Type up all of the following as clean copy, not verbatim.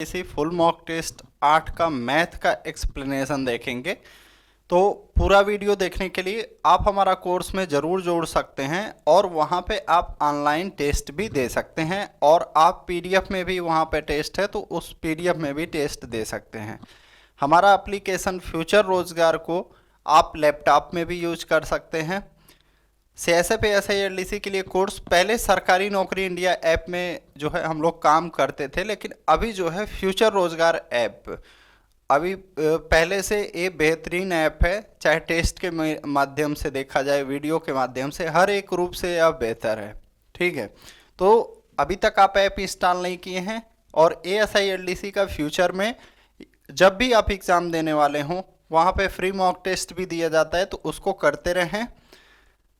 इसी full mock test 8 का math का एक्सप्लेनेशन देखेंगे। तो पूरा वीडियो देखने के लिए आप हमारा कोर्स में ज़रूर जोड़ सकते हैं और वहाँ पे आप ऑनलाइन टेस्ट भी दे सकते हैं और आप पीडीएफ में भी वहाँ पे टेस्ट है तो उस पीडीएफ में भी टेस्ट दे सकते हैं। हमारा एप्लीकेशन फ्यूचर रोजगार को आप लैपटॉप में भी यूज कर सकते हैं। सीएसएफ एसआईएलडीसी के लिए कोर्स पहले सरकारी नौकरी इंडिया ऐप में जो है हम लोग काम करते थे, लेकिन अभी जो है फ्यूचर रोजगार ऐप अभी पहले से ये बेहतरीन ऐप है। चाहे टेस्ट के माध्यम से देखा जाए, वीडियो के माध्यम से, हर एक रूप से यह बेहतर है। ठीक है, तो अभी तक आप ऐप इंस्टॉल नहीं किए हैं और एएसआईएलडीसी का फ्यूचर में जब भी आप एग्ज़ाम देने वाले हों वहाँ पे फ्री मॉक टेस्ट भी दिया जाता है, तो उसको करते रहें।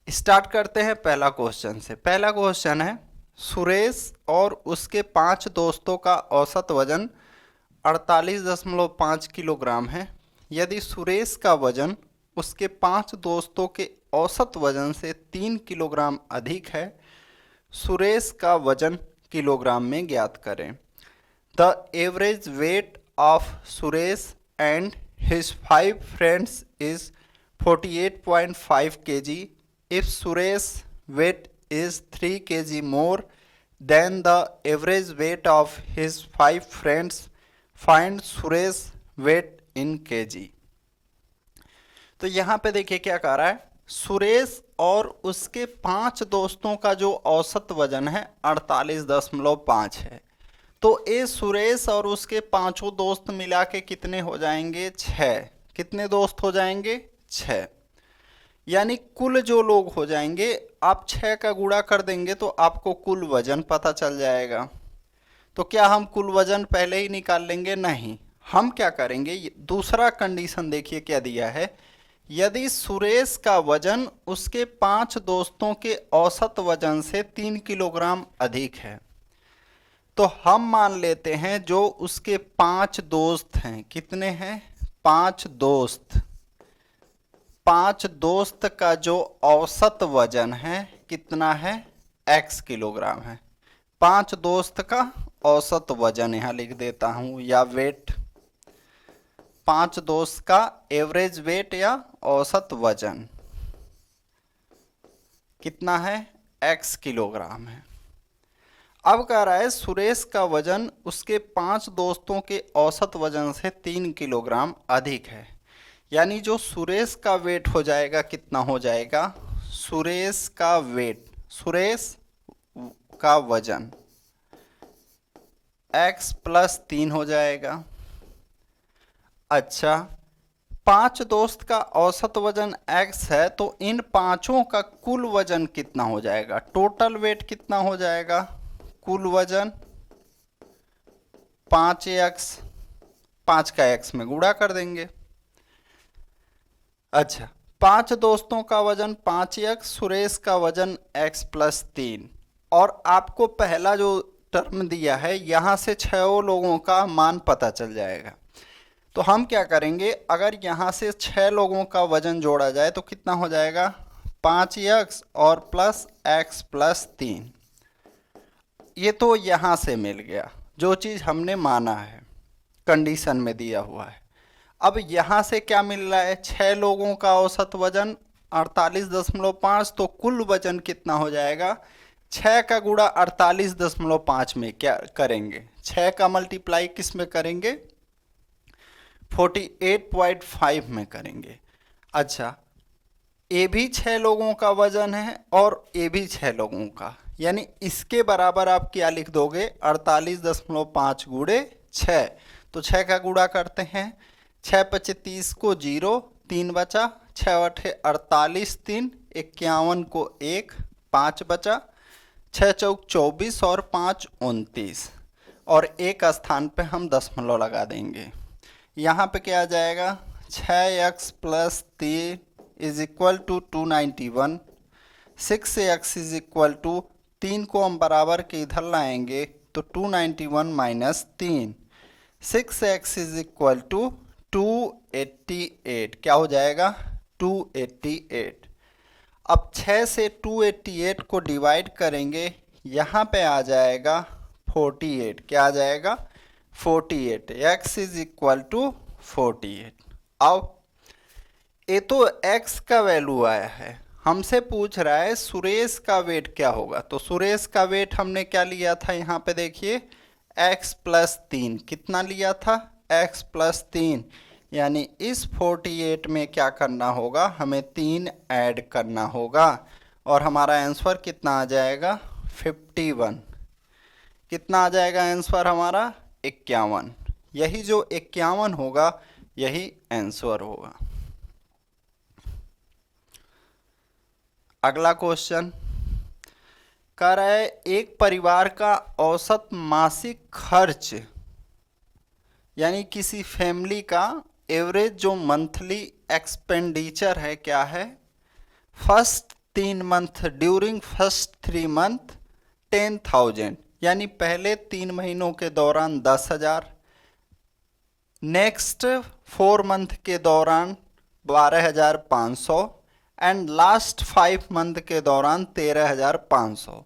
स्टार्ट करते हैं पहला क्वेश्चन से। पहला क्वेश्चन है, सुरेश और उसके 5 दोस्तों का औसत वजन 48.5 किलोग्राम है। यदि सुरेश का वजन उसके 5 दोस्तों के औसत वजन से 3 किलोग्राम अधिक है, सुरेश का वजन किलोग्राम में ज्ञात करें। The average weight of Suresh and his 5 friends is 48.5 kg. If Suresh weight is 3 kg more than the average weight of his 5 friends, find Suresh weight in kg. तो यहाँ पे देखिए क्या कह रहा है, सुरेश और उसके 5 दोस्तों का जो औसत वजन है 48.5 है। तो ये सुरेश और उसके 5 दोस्त मिला के कितने हो जाएंगे? 6। कितने दोस्त हो जाएंगे? 6। यानी कुल जो लोग हो जाएंगे, आप 6 का गुणा कर देंगे तो आपको कुल वजन पता चल जाएगा। तो क्या हम कुल वजन पहले ही निकाल लेंगे? नहीं, हम क्या करेंगे, दूसरा कंडीशन देखिए क्या दिया है। यदि सुरेश का वजन उसके 5 दोस्तों के औसत वजन से 3 किलोग्राम अधिक है, तो हम मान लेते हैं जो उसके 5 दोस्त हैं, कितने हैं? 5 दोस्त। 5 दोस्त का जो औसत वजन है कितना है? x किलोग्राम है। 5 दोस्त का औसत वजन यहाँ लिख देता हूँ, या वेट। 5 दोस्त का एवरेज वेट या औसत वजन कितना है? x किलोग्राम है। अब कह रहा है सुरेश का वजन उसके 5 दोस्तों के औसत वजन से 3 किलोग्राम अधिक है। यानी जो सुरेश का वेट हो जाएगा, कितना हो जाएगा? सुरेश का वेट, सुरेश का वजन x + 3 हो जाएगा। अच्छा, 5 दोस्त का औसत वजन x है, तो इन 5 का कुल वजन कितना हो जाएगा? टोटल वेट कितना हो जाएगा? कुल वजन 5x, 5 का x में गुणा कर देंगे। अच्छा, 5 दोस्तों का वजन 5x, सुरेश का वजन x + 3, और आपको पहला जो टर्म दिया है यहाँ से 6 लोगों का मान पता चल जाएगा। तो हम क्या करेंगे, अगर यहाँ से 6 लोगों का वजन जोड़ा जाए तो कितना हो जाएगा? 5x और प्लस x + 3। ये तो यहाँ से मिल गया जो चीज़ हमने माना है, कंडीशन में दिया हुआ है। अब यहाँ से क्या मिल रहा है? 6 लोगों का औसत वजन 48.5, तो कुल वजन कितना हो जाएगा? 6 का गुणा 48.5 में क्या करेंगे? 6 का मल्टीप्लाई किस में करेंगे? 48.5 में करेंगे। अच्छा, ये भी 6 लोगों का वजन है और ये भी 6 लोगों का, यानी इसके बराबर आप क्या लिख दोगे? 48.5 गुणे 6। तो 6 का गुणा करते हैं, 6 × 25 30 को 0, 3 बचा, 6 × 8 48, 3 51 को 1, 5 बचा, 6 × 4 24 और 5 29, और एक स्थान पे हम दशमलव लगा देंगे। यहाँ पे क्या आ जाएगा? 6x + 3 = 291, 6x = 3 को हम बराबर के इधर लाएंगे तो 291 - 3, 6x = 288। क्या हो जाएगा? 288। अब 6 से 288 को डिवाइड करेंगे, यहाँ पे आ जाएगा 48। क्या आ जाएगा? 48, x इज इक्वल टू 48। अब ये तो x का वैल्यू आया है, हमसे पूछ रहा है सुरेश का वेट क्या होगा। तो सुरेश का वेट हमने क्या लिया था, यहाँ पे देखिए x प्लस 3, कितना लिया था, x प्लस 3, यानी इस 48 में क्या करना होगा, हमें 3 ऐड करना होगा और हमारा आंसर कितना आ जाएगा 51। कितना आ जाएगा आंसर हमारा 51। यही जो 51 होगा यही आंसर होगा। अगला क्वेश्चन कह रहा है एक परिवार का औसत मासिक खर्च, यानी किसी फैमिली का एवरेज जो मंथली एक्सपेंडिचर है क्या है, first 3 month during first 3 month 10,000, यानी पहले 3 महीनों के दौरान 10,000, नेक्स्ट 4 मंथ के दौरान 12,500 एंड लास्ट 5 मंथ के दौरान 13,500।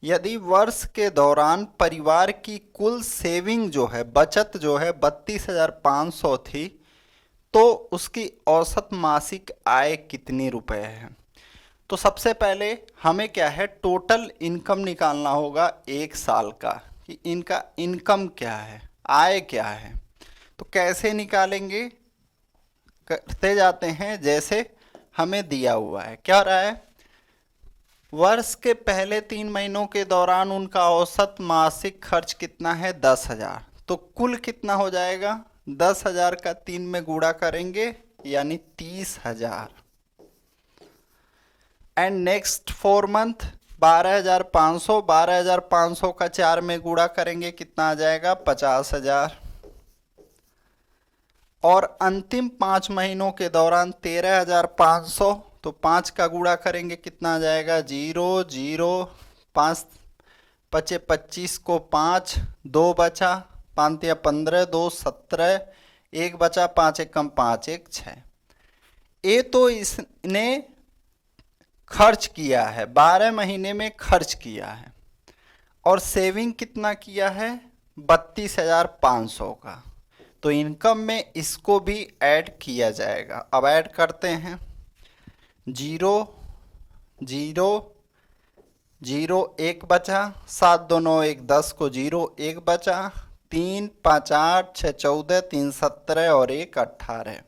यदि वर्ष के दौरान परिवार की कुल सेविंग जो है, बचत जो है 32,500 थी, तो उसकी औसत मासिक आय कितनी रुपए है। तो सबसे पहले हमें क्या है, टोटल इनकम निकालना होगा एक साल का, कि इनका इनकम क्या है, आय क्या है। तो कैसे निकालेंगे, करते जाते हैं जैसे हमें दिया हुआ है। क्या रहा है, वर्ष के पहले 3 महीनों के दौरान उनका औसत मासिक खर्च कितना है 10,000, तो कुल कितना हो जाएगा, 10,000 का 3 में गुणा करेंगे यानी 30,000। एंड नेक्स्ट 4 मंथ 12,500, 12,500 का 4 में गुणा करेंगे कितना आ जाएगा 50,000। और अंतिम 5 महीनों के दौरान 13,500, तो 5 का गुणा करेंगे कितना आ जाएगा 0 0, 5 पचे 25 को 5, 2 बचा, 5 या 15, 2 17, 1 बचा, 5 एकम 5 1 6। ये तो इसने खर्च किया है, 12 महीने में खर्च किया है, और सेविंग कितना किया है 32,500 का। तो इनकम में इसको भी ऐड किया जाएगा। अब ऐड करते हैं, 0 0 0 1 बचा, 7 2 9 1 10 को 0 1 बचा, 3 5 8 6 14, 3 17 और 1 18,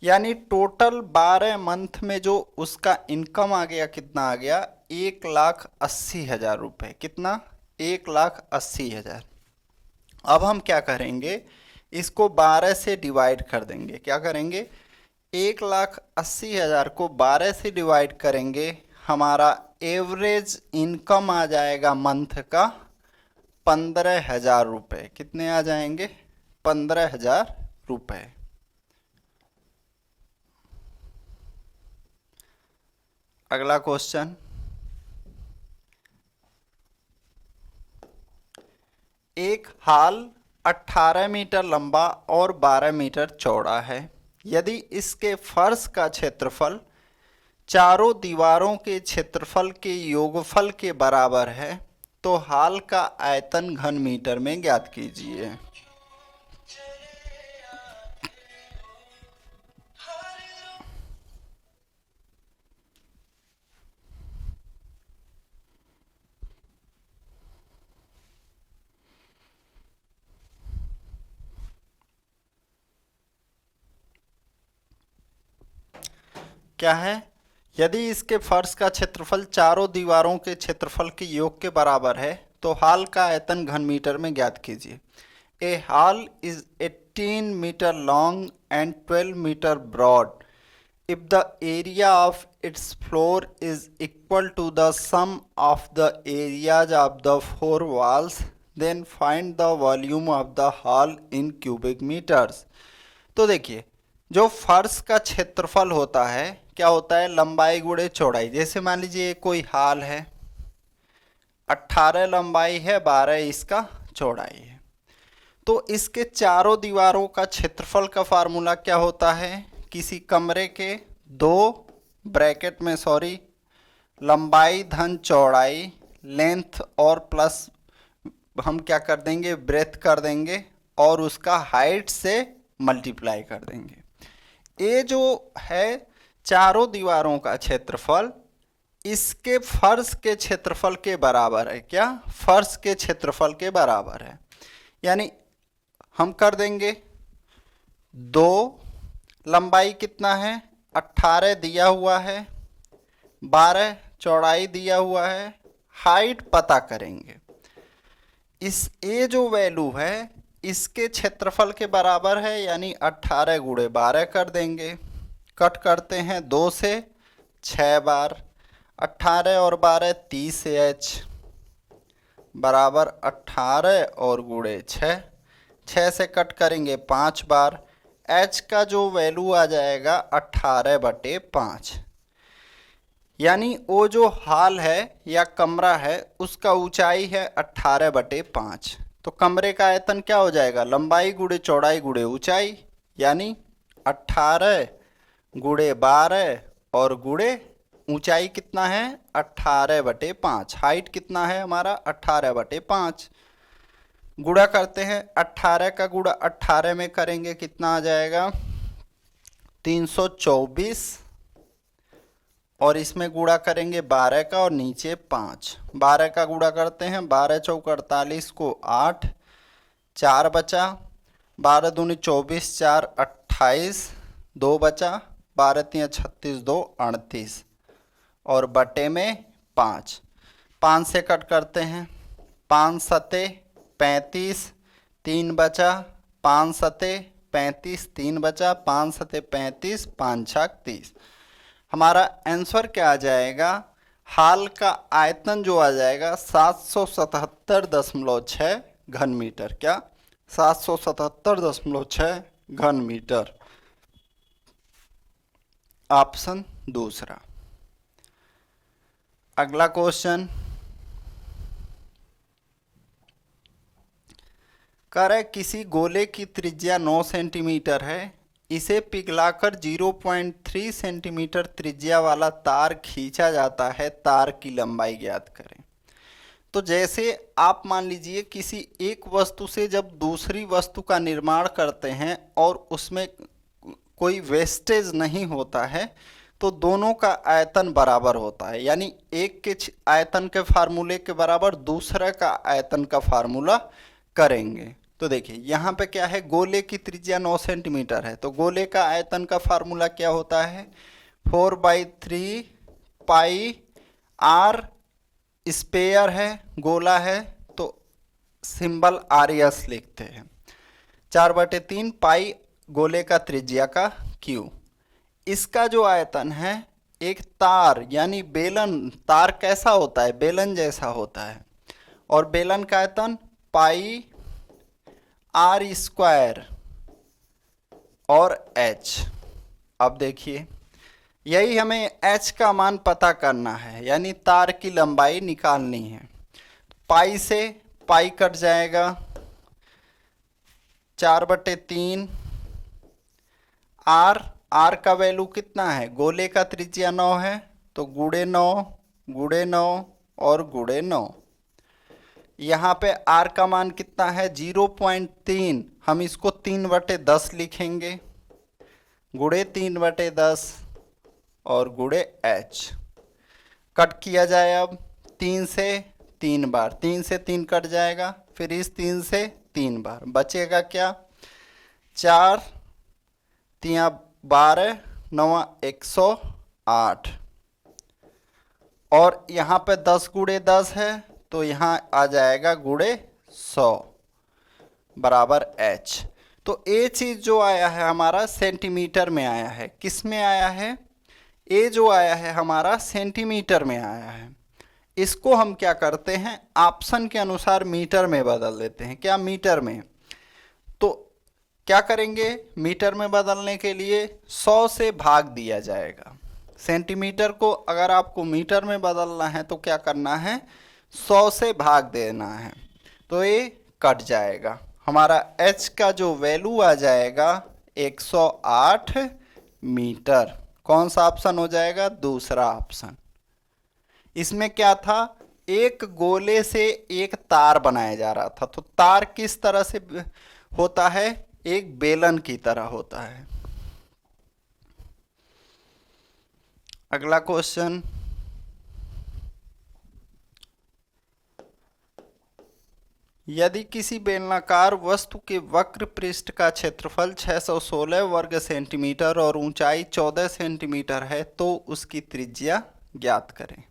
यानी टोटल 12 मंथ में जो उसका इनकम आ गया कितना आ गया 1,80,000 रुपये। कितना 1,80,000। अब हम क्या करेंगे, इसको 12 से डिवाइड कर देंगे। क्या करेंगे, 1,80,000 को 12 से डिवाइड करेंगे, हमारा एवरेज इनकम आ जाएगा मंथ का 15,000 रुपये। कितने आ जाएंगे 15,000 रुपये। अगला क्वेश्चन, एक हाल 18 मीटर लंबा और 12 मीटर चौड़ा है। यदि इसके फर्श का क्षेत्रफल चारों दीवारों के क्षेत्रफल के योगफल के बराबर है, तो हाल का आयतन घन मीटर में ज्ञात कीजिए। क्या है, यदि इसके फर्श का क्षेत्रफल चारों दीवारों के क्षेत्रफल के योग के बराबर है, तो हाल का आयतन घन मीटर में ज्ञात कीजिए। A hall is 18 metre long and 12 metre broad if the area of its floor is equal to the sum of the areas of the 4 walls, then find the volume of the hall in cubic meters। तो देखिए, जो फर्श का क्षेत्रफल होता है क्या होता है, लंबाई गुणे चौड़ाई। जैसे मान लीजिए कोई हाल है, 18 लंबाई है, 12 इसका चौड़ाई है, तो इसके चारों दीवारों का क्षेत्रफल का फार्मूला क्या होता है, किसी कमरे के 2 ब्रैकेट में लंबाई धन चौड़ाई लेंथ और प्लस हम क्या कर देंगे, ब्रेथ कर देंगे और उसका हाइट से मल्टीप्लाई कर देंगे। ये जो है चारों दीवारों का क्षेत्रफल इसके फर्श के क्षेत्रफल के बराबर है। क्या? फर्श के क्षेत्रफल के बराबर है। यानी हम कर देंगे 2, लंबाई कितना है 18 दिया हुआ है, 12 चौड़ाई दिया हुआ है, हाइट पता करेंगे। इस ए जो वैल्यू है इसके क्षेत्रफल के बराबर है, यानी 18 गुणे 12 कर देंगे। कट करते हैं 2 से 6 बार, 18 और 12 30H बराबर 18 और गुणे 6, 6 से कट करेंगे 5 बार, H का जो वैल्यू आ जाएगा 18/5। यानी वो जो हॉल है या कमरा है उसका ऊंचाई है 18/5। तो कमरे का आयतन क्या हो जाएगा, लंबाई गुणे चौड़ाई गुणे ऊंचाई, यानी 18 गुणे 12 और गुणे ऊंचाई कितना है 18/5। हाइट कितना है हमारा 18/5। गुणा करते हैं, 18 का गुणा 18 में करेंगे कितना आ जाएगा 324, और इसमें गुणा करेंगे 12 का और नीचे 5। 12 का गुणा करते हैं, 12 चौक 48 को 8, 4 बचा, 12 दूनी 24, 4 28, 2 बचा, 12 3 36, 2 38 और बटे में 5। 5 से कट करते हैं, 5 सते 35, 3 बचा, 5 सते 35, 3 बचा, 5 सते 35, 5 छक 30। हमारा आंसर क्या आ जाएगा, हॉल का आयतन जो आ जाएगा 777.6 घन मीटर। क्या? 777.6 घन मीटर। ऑप्शन दूसरा। अगला क्वेश्चन कर है किसी गोले की त्रिज्या 9 सेंटीमीटर है, इसे पिघलाकर 0.3 सेंटीमीटर त्रिज्या वाला तार खींचा जाता है, तार की लंबाई ज्ञात करें। तो जैसे आप मान लीजिए किसी एक वस्तु से जब दूसरी वस्तु का निर्माण करते हैं और उसमें कोई वेस्टेज नहीं होता है तो दोनों का आयतन बराबर होता है, यानी एक के आयतन के फार्मूले के बराबर दूसरा का आयतन का फार्मूला करेंगे। तो देखिए यहाँ पे क्या है, गोले की त्रिज्या 9 सेंटीमीटर है, तो गोले का आयतन का फार्मूला क्या होता है 4/3 पाई r। स्पेयर है, गोला है, तो सिंबल RS लिखते हैं। 4/3 पाई गोले का त्रिज्या का Q। इसका जो आयतन है एक तार यानी बेलन, तार कैसा होता है बेलन जैसा होता है, और बेलन का आयतन पाई r² और h। अब देखिए यही हमें h का मान पता करना है, यानी तार की लंबाई निकालनी है। पाई से पाई कट जाएगा, 4/3 r का वैल्यू कितना है, गोले का त्रिज्या 9 है, तो गुणे 9 और गुणे 9। यहाँ पे r का मान कितना है 0.3, हम इसको 3/10 लिखेंगे, गुणे 3/10 और गुणे h। कट किया जाए, अब 3 से 3 बार, 3 से 3 कट जाएगा, फिर इस 3 से 3 बार बचेगा क्या 4 3 12 9 108, और यहाँ पे 10 गुणे 10 है तो यहाँ आ जाएगा गुणे 100 बराबर h। तो ये चीज जो आया है हमारा सेंटीमीटर में आया है, किस में आया है, ये जो आया है हमारा सेंटीमीटर में आया है। इसको हम क्या करते हैं ऑप्शन के अनुसार मीटर में बदल देते हैं। क्या? मीटर में। तो क्या करेंगे, मीटर में बदलने के लिए 100 से भाग दिया जाएगा। सेंटीमीटर को अगर आपको मीटर में बदलना है तो क्या करना है 100 से भाग देना है, तो ये कट जाएगा। हमारा h का जो वैल्यू आ जाएगा 108 मीटर। कौन सा ऑप्शन हो जाएगा, दूसरा ऑप्शन। इसमें क्या था एक गोले से एक तार बनाया जा रहा था। तो तार किस तरह से होता है? एक बेलन की तरह होता है। अगला क्वेश्चन, यदि किसी बेलनाकार वस्तु के वक्र पृष्ठ का क्षेत्रफल 616 वर्ग सेंटीमीटर और ऊंचाई 14 सेंटीमीटर है तो उसकी त्रिज्या ज्ञात करें।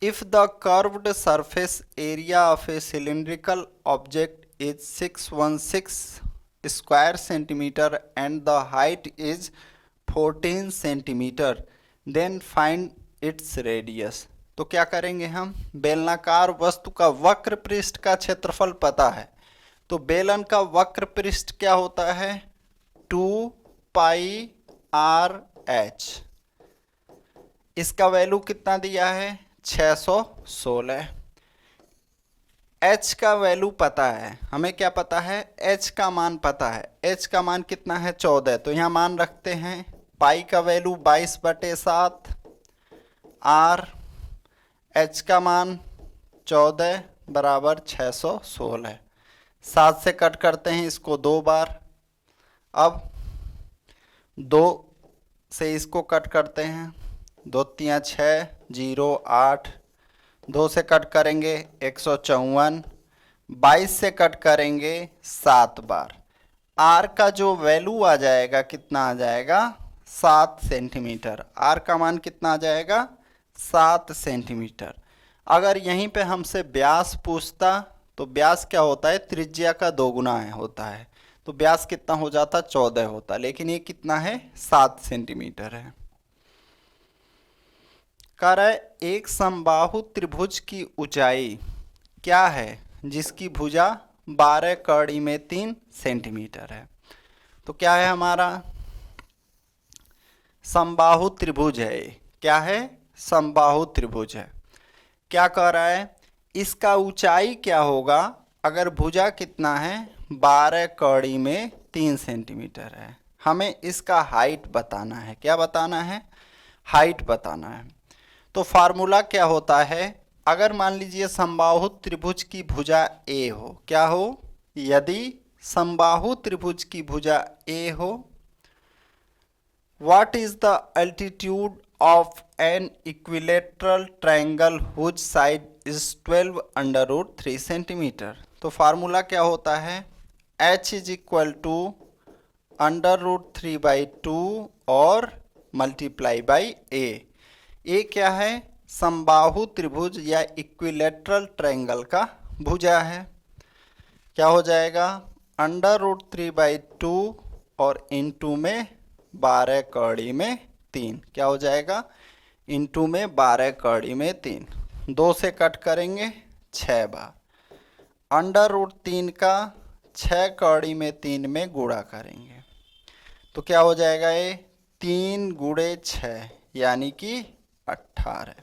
If the curved surface area of a cylindrical object is 616 square centimeter and the height is 14 centimeter, then find its radius। तो क्या करेंगे हम? बेलनाकार वस्तु का वक्र पृष्ठ का क्षेत्रफल पता है, तो बेलन का वक्र पृष्ठ क्या होता है? 2 पाई आर एच। इसका वैल्यू कितना दिया है? 616। h का वैल्यू पता है, हमें क्या पता है? h का मान पता है। h का मान कितना है? 14। तो यहाँ मान रखते हैं, पाई का वैल्यू 22/7, r h का मान 14 बराबर 616। 7 से कट करते हैं इसको 2 बार। अब 2 से इसको कट करते हैं, 2 तियाँ 6, 0 8, 2 से कट करेंगे 154, 22 से कट करेंगे 7 बार। आर का जो वैल्यू आ जाएगा कितना आ जाएगा? 7 सेंटीमीटर। आर का मान कितना आ जाएगा? 7 सेंटीमीटर। अगर यहीं पे हमसे व्यास पूछता तो व्यास क्या होता है? त्रिज्या का 2 गुना होता है, तो व्यास कितना हो जाता? 14 होता, लेकिन ये कितना है? 7 सेंटीमीटर है। कह रहा है एक समबाहु त्रिभुज की ऊंचाई क्या है जिसकी भुजा 12 कड़ी में 3 सेंटीमीटर है। तो क्या है हमारा? समबाहु त्रिभुज है। क्या है? समबाहु त्रिभुज है। क्या कह रहा है? इसका ऊंचाई क्या होगा अगर भुजा कितना है? 12 कड़ी में 3 सेंटीमीटर है। हमें इसका हाइट बताना है। क्या बताना है? हाइट बताना है। तो फार्मूला क्या होता है? अगर मान लीजिए समबाहु त्रिभुज की भुजा ए हो, क्या हो? यदि समबाहु त्रिभुज की भुजा ए हो, what is the altitude of an equilateral triangle whose side is 12√3 centimetre. तो फार्मूला क्या होता है? h इज इक्वल टू √3/2 और मल्टीप्लाई बाई ए। ए क्या है? समबाहु त्रिभुज या इक्विलेटरल ट्रायंगल का भुजा है। क्या हो जाएगा? √3/2 और इंटू में 12 कड़ी में 3। क्या हो जाएगा? इंटू में 12 कड़ी में 3। 2 से कट करेंगे 6 बार। √3 का 6 कड़ी में 3 में गुणा करेंगे तो क्या हो जाएगा? ये 3 गुणे 6 यानी कि 18।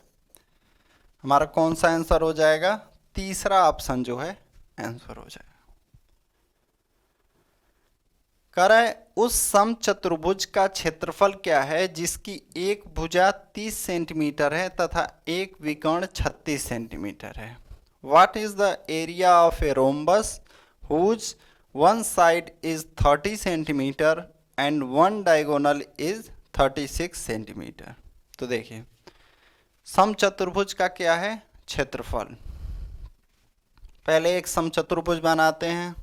हमारा कौन सा आंसर हो जाएगा? तीसरा ऑप्शन जो है आंसर हो जाएगा। कह रहा है उस समचतुर्भुज का क्षेत्रफल क्या है जिसकी एक भुजा 30 सेंटीमीटर है तथा एक विकर्ण 36 सेंटीमीटर है। What is the area of a rhombus whose one side is 30 centimetre and one diagonal is 36 centimetre. तो देखिए समचतुर्भुज का क्या है? क्षेत्रफल। पहले एक समचतुर्भुज बनाते हैं।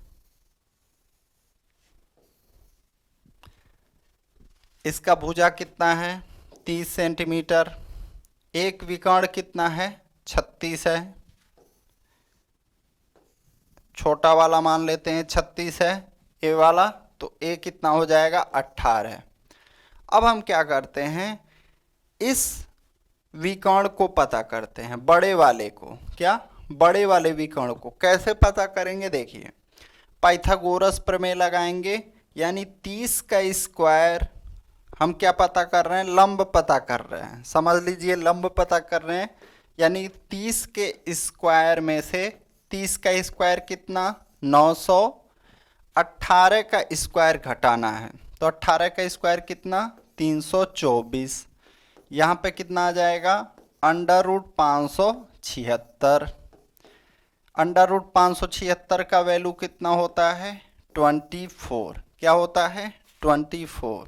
इसका भुजा कितना है? 30 सेंटीमीटर। एक विकर्ण कितना है? 36 है। छोटा वाला मान लेते हैं 36 है ए वाला, तो ए कितना हो जाएगा? 18। अब हम क्या करते हैं? इस विकर्ण को पता करते हैं, बड़े वाले को। क्या? बड़े वाले विकर्ण को कैसे पता करेंगे? देखिए पाइथागोरस प्रमेय लगाएंगे, यानी 30 का स्क्वायर। हम क्या पता कर रहे हैं? लंब पता कर रहे हैं। समझ लीजिए लंब पता कर रहे हैं, यानी 30 के स्क्वायर में से 30 का स्क्वायर कितना? 900। 18 का स्क्वायर घटाना है, तो 18 का स्क्वायर कितना? 324। यहाँ पे कितना आ जाएगा? √546। 76। अंडर रूट 576 का वैल्यू कितना होता है? 24। क्या होता है? 24।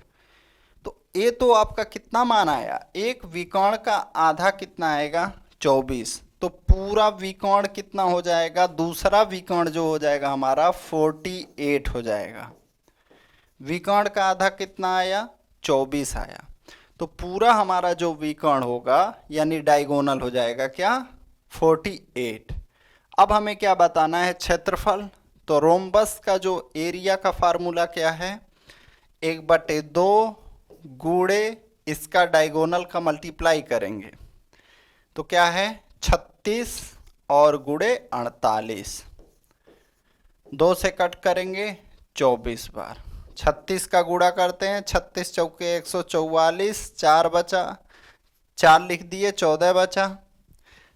तो ये तो आपका कितना मान आया? एक विकर्ण का आधा कितना आएगा? 24। तो पूरा विकर्ण कितना हो जाएगा? दूसरा विकर्ण जो हो जाएगा हमारा 48 हो जाएगा। विकर्ण का आधा कितना आया? 24 आया। तो पूरा हमारा जो विकर्ण होगा यानी डायगोनल हो जाएगा क्या? 48। अब हमें क्या बताना है? क्षेत्रफल। तो रोम्बस का जो एरिया का फार्मूला क्या है? 1/2 गुणे इसका डायगोनल का मल्टीप्लाई करेंगे तो क्या है? 36 और गुणे 48। 2 से कट करेंगे 24 बार। 36 का गुणा करते हैं, 36 चौके 144, 4 बचा, 4 लिख दिए, 14 बचा।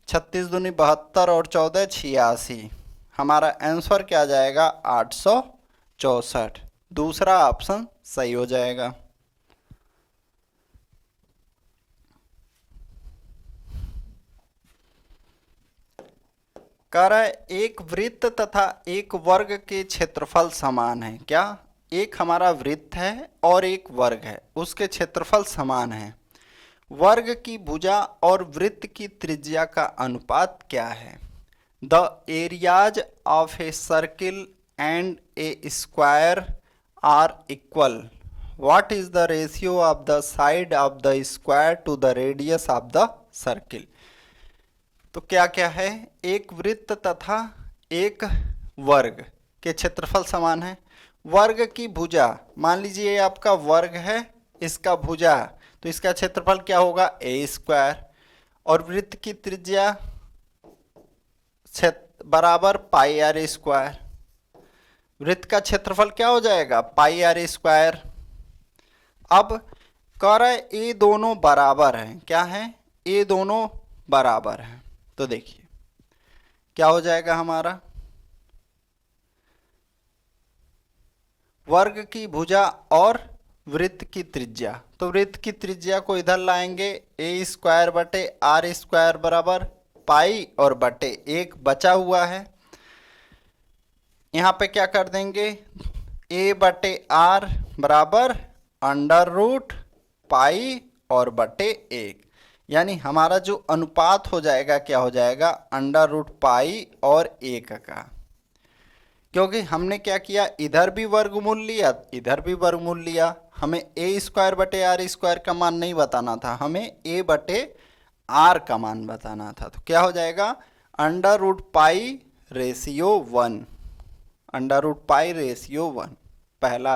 36 दूनी 72 और 14 86। हमारा आंसर क्या आ जाएगा? 864। दूसरा ऑप्शन सही हो जाएगा। कह रहा है एक वृत्त तथा एक वर्ग के क्षेत्रफल समान है। क्या? एक हमारा वृत्त है और एक वर्ग है, उसके क्षेत्रफल समान है। वर्ग की भुजा और वृत्त की त्रिज्या का अनुपात क्या है? The areas of a circle and a square are equal. What is the ratio of the side of the square to the radius of the circle? तो क्या क्या है? एक वृत्त तथा एक वर्ग के क्षेत्रफल समान है। वर्ग की भुजा, मान लीजिए ये आपका वर्ग है, इसका भुजा, तो इसका क्षेत्रफल क्या होगा? ए स्क्वायर। और वृत्त की त्रिज्या बराबर पाई आर स्क्वायर। वृत्त का क्षेत्रफल क्या हो जाएगा? पाई आर स्क्वायर। अब कह रहा है ये दोनों बराबर हैं। क्या है? ये दोनों बराबर हैं। तो देखिए क्या हो जाएगा हमारा? वर्ग की भुजा और वृत्त की त्रिज्या। तो वृत्त की त्रिज्या को इधर लाएंगे, ए स्क्वायर बटे आर स्क्वायर बराबर पाई और बटे 1 बचा हुआ है। यहाँ पे क्या कर देंगे? ए बटे आर बराबर अंडर रूट पाई और बटे 1। यानी हमारा जो अनुपात हो जाएगा क्या हो जाएगा? अंडर रूट पाई और 1 का। क्योंकि हमने क्या किया? इधर भी वर्गमूल लिया, इधर भी वर्गमूल लिया। हमें ए स्क्वायर बटे आर स्क्वायर का मान नहीं बताना था, हमें ए बटे आर का मान बताना था। तो क्या हो जाएगा? Under root pi ratio 1। Under root pi ratio 1 पहला।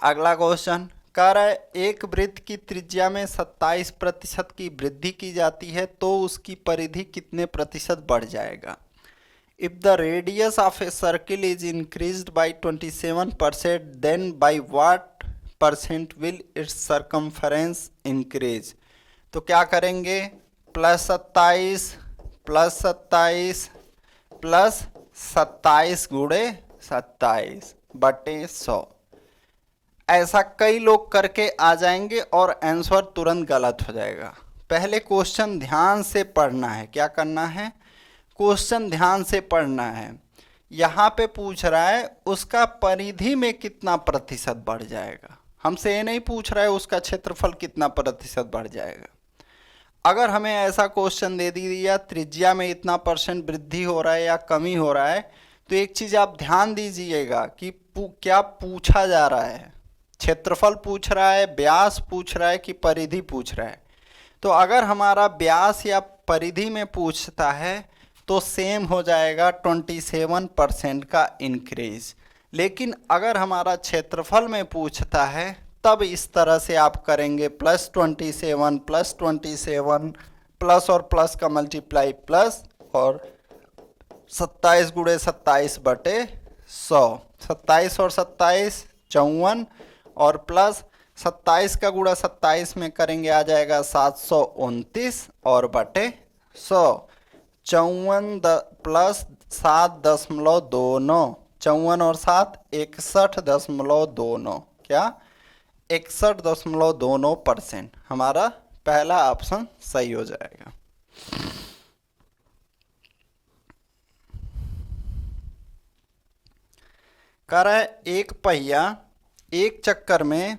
अगला क्वेश्चन कह रहा है एक वृत्त की त्रिज्या में 27% की वृद्धि की जाती है तो उसकी परिधि कितने प्रतिशत बढ़ जाएगा? If the radius of a circle is increased by 27% then by what percent will its circumference increase? तो क्या करेंगे? +27 +27 +27 गुणे 27 बटे 100। ऐसा कई लोग करके आ जाएंगे और आंसर तुरंत गलत हो जाएगा। पहले क्वेश्चन ध्यान से पढ़ना है। क्या करना है? क्वेश्चन ध्यान से पढ़ना है। यहाँ पे पूछ रहा है उसका परिधि में कितना प्रतिशत बढ़ जाएगा। हमसे ये नहीं पूछ रहा है उसका क्षेत्रफल कितना प्रतिशत बढ़ जाएगा। अगर हमें ऐसा क्वेश्चन दे दिया त्रिज्या में इतना % वृद्धि हो रहा है या कमी हो रहा है, तो एक चीज़ आप ध्यान दीजिएगा कि क्या पूछा जा रहा है। क्षेत्रफल पूछ रहा है, व्यास पूछ रहा है कि परिधि पूछ रहा है। तो अगर हमारा व्यास या परिधि में पूछता है तो सेम हो जाएगा 27% का इंक्रीज। लेकिन अगर हमारा क्षेत्रफल में पूछता है तब इस तरह से आप करेंगे +27 +27 प्लस और प्लस का मल्टीप्लाई प्लस और 27 गुणे 27 बटे 100। 27 और 27 54 और प्लस 27 का गुणा 27 में करेंगे आ जाएगा 729 और बटे 100। 54 प्लस 7.29 54 और 7 61.29 क्या 61.29% हमारा पहला ऑप्शन सही हो जाएगा। कह रहा है एक पहिया एक चक्कर में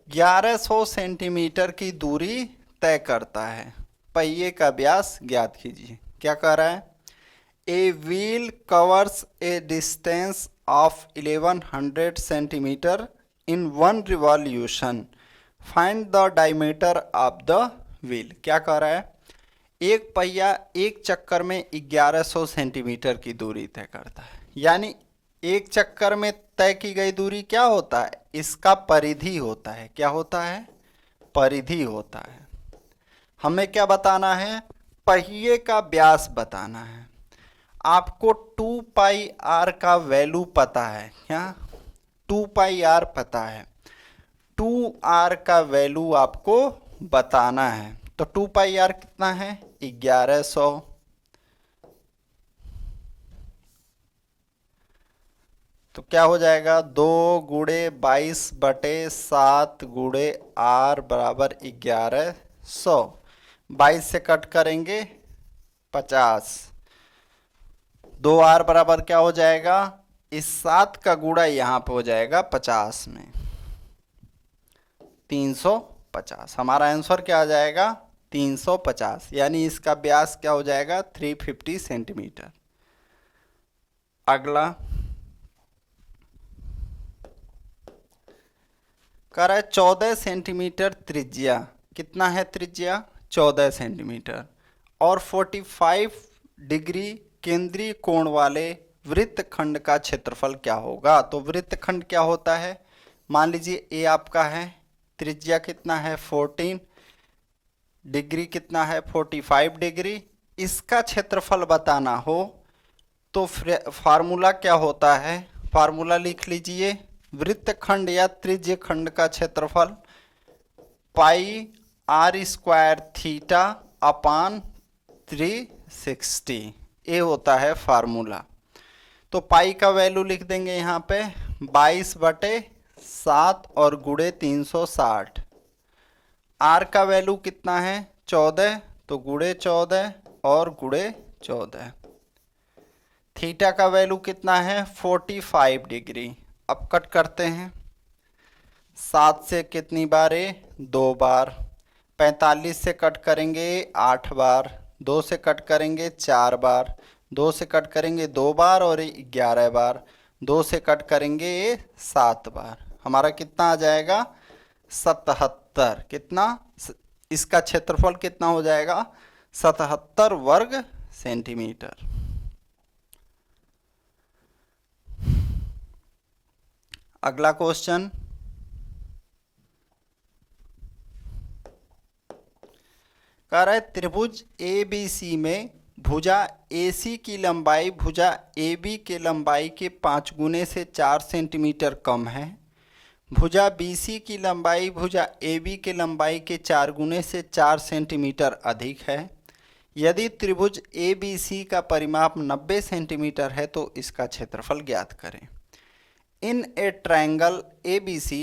1100 सेंटीमीटर की दूरी तय करता है। पहिए का व्यास ज्ञात कीजिए। क्या कह रहा है? A wheel covers A distance of 1100 centimetre in one revolution, find the diameter of the wheel. क्या कह रहा है? एक पहिया एक चक्कर में 1100 सेंटीमीटर की दूरी तय करता है, यानी एक चक्कर में तय की गई दूरी क्या होता है? इसका परिधि होता है। क्या होता है? परिधि होता है। हमें क्या बताना है? पहिए का व्यास बताना है। आपको 2 पाई आर का वैल्यू पता है क्या? 2 पाई आर पता है। 2 आर का वैल्यू आपको बताना है। तो 2 पाई आर कितना है? 1100। तो क्या हो जाएगा? 2 गुणे 22/7 गुणे आर बराबर 1100। 22 से कट करेंगे 50। 2 आर बराबर क्या हो जाएगा? इस 7 का गुणा यहाँ पे हो जाएगा 50 में, 350। हमारा आंसर क्या आ जाएगा? 350। यानी इसका व्यास क्या हो जाएगा? 350 सेंटीमीटर। अगला कह रहा है 14 सेंटीमीटर त्रिज्या। कितना है त्रिज्या? 14 सेंटीमीटर। और 45 डिग्री केंद्रीय कोण वाले वृत्तखंड का क्षेत्रफल क्या होगा? तो वृत्तखंड क्या होता है? मान लीजिए ए आपका है, त्रिज्या कितना है? 14, डिग्री कितना है? 45 डिग्री। इसका क्षेत्रफल बताना हो तो फार्मूला क्या होता है? फार्मूला लिख लीजिए। वृत्तखंड या त्रिज्य खंड का क्षेत्रफल पाई आर स्क्वायर थीटा अपान 360, ये होता है फार्मूला। तो पाई का वैल्यू लिख देंगे यहाँ पे 22/7 और गुणे 360। आर का वैल्यू कितना है? 14, तो गुणे 14 और गुणे 14। थीटा का वैल्यू कितना है? 45 डिग्री। अब कट करते हैं। 7 से कितनी बार? 2 बार। 45 से कट करेंगे 8 बार। 2 से कट करेंगे 4 बार। 2 से कट करेंगे 2 बार और 11 बार। 2 से कट करेंगे 7 बार। हमारा कितना आ जाएगा? 77। कितना? इसका क्षेत्रफल कितना हो जाएगा? 77 वर्ग सेंटीमीटर। अगला क्वेश्चन कह रहा है त्रिभुज ABC में भुजा AC की लंबाई भुजा AB के लंबाई के 5 गुने से 4 सेंटीमीटर कम है। भुजा BC की लंबाई भुजा AB के लंबाई के 4 गुने से 4 सेंटीमीटर अधिक है। यदि त्रिभुज ABC का परिमाप 90 सेंटीमीटर है तो इसका क्षेत्रफल ज्ञात करें। In a triangle ABC,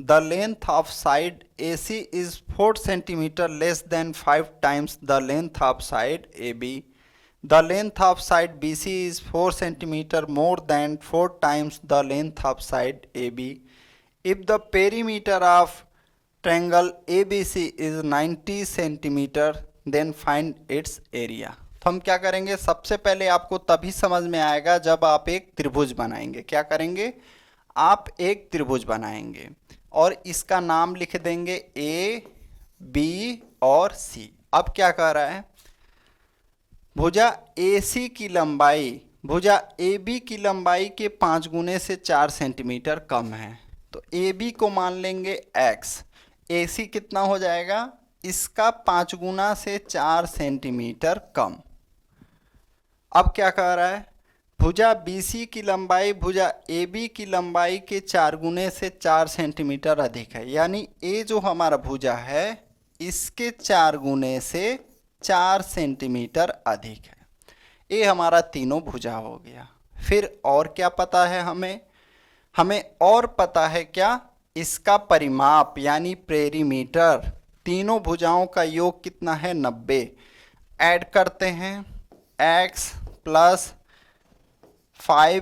the length of side AC is 4 centimeter less than 5 times the length of side AB. The length of side BC is 4 centimeter more than 4 times the length of side AB. If the perimeter of triangle ABC is 90 centimeter, then find its area. तो हम क्या करेंगे? सबसे पहले आपको तभी समझ में आएगा जब आप एक त्रिभुज बनाएंगे। क्या करेंगे? आप एक त्रिभुज बनाएंगे और इसका नाम लिख देंगे A, B और C। अब क्या कह रहा है? भुजा AC की लंबाई भुजा AB की लंबाई के 5 गुने से 4 सेंटीमीटर कम है। तो AB को मान लेंगे X। AC कितना हो जाएगा? इसका 5 गुना से 4 सेंटीमीटर कम। अब क्या कह रहा है? भुजा BC की लंबाई भुजा AB की लंबाई के 4 गुने से 4 सेंटीमीटर अधिक है। यानी A जो हमारा भुजा है इसके 4 गुने से 4 सेंटीमीटर अधिक है। ये हमारा तीनों भुजा हो गया। फिर और क्या पता है हमें? हमें और पता है क्या? इसका परिमाप यानी पेरीमीटर। तीनों भुजाओं का योग कितना है 90। ऐड करते हैं x प्लस 5